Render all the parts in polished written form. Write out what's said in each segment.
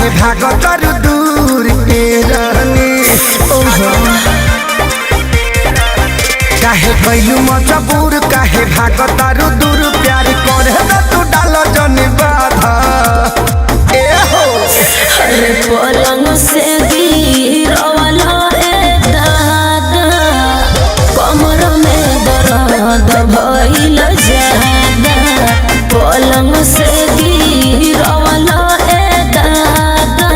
काहे भागतर दूर के रहनी काहे कैलू मजबूर काहे भागतर दूर प्यार करे तू डाल जन बाधा ए हो अरे पलंग से गिरवाला ए दादा कमर में दर्द भइल ज्यादा पलंग से गिरवाला ए दादा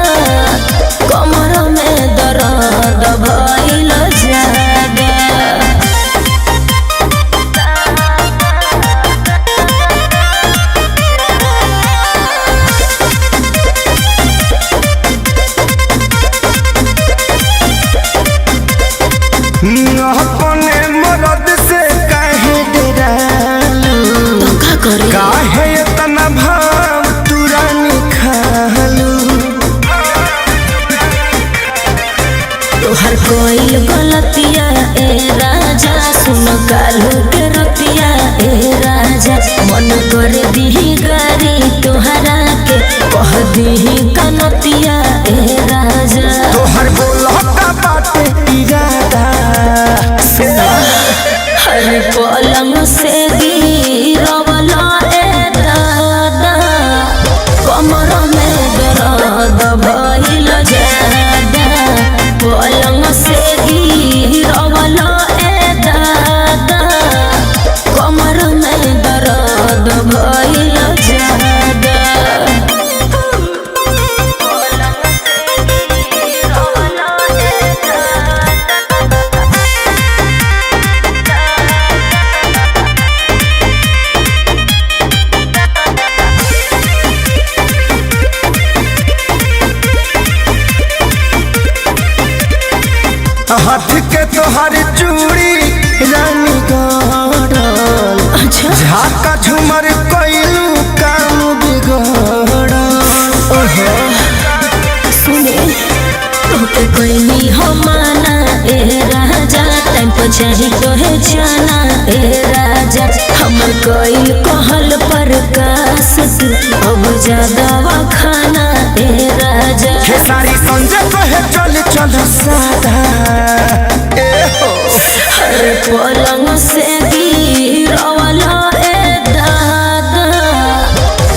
कमर में दर्द भइल ज्यादा अपने मरद से काहे डरालू काहे इतना भाव तुरानी खालू तोहर कोई गलतिया ए राजा सुन कालू के रतिया ए राजा मन कर दी गारी तोहरा के कह दी कनतिया ए राजा तोहर बोलता बाटे इरादा हर पलंग से गिरवाला ए दादा कमर में दर्द भइल ज्यादा पलंग से गिरवाला ए दादा कमर में दर्द भइल ज्यादा हाथ के तोहर चूड़ी रानी गड़ल झाका झुमर कैलू काम बिगड़ल सुने तोके कोई हो माना ए राजा टाइम पर चाही तोहे जाना ए राजा हमर कोई कहल पर कास तू अब ज्यादा खाना ए राजा सारी संजय कहे चल चल सादा ए हो हर पलंग से गिरवाला ए दादा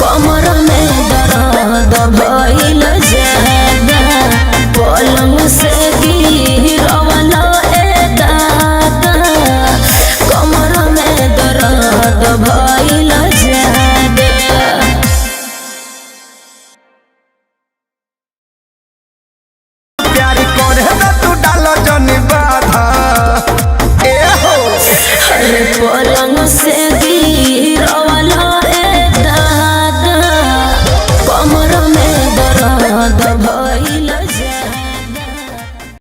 कमर में दर्द भइल ज्यादा पलंग से गिरवाला ए दादा कमर में दर्द भइल ज्यादा प्यार करे तू डाल जन बाधा ए हो हर पलंग से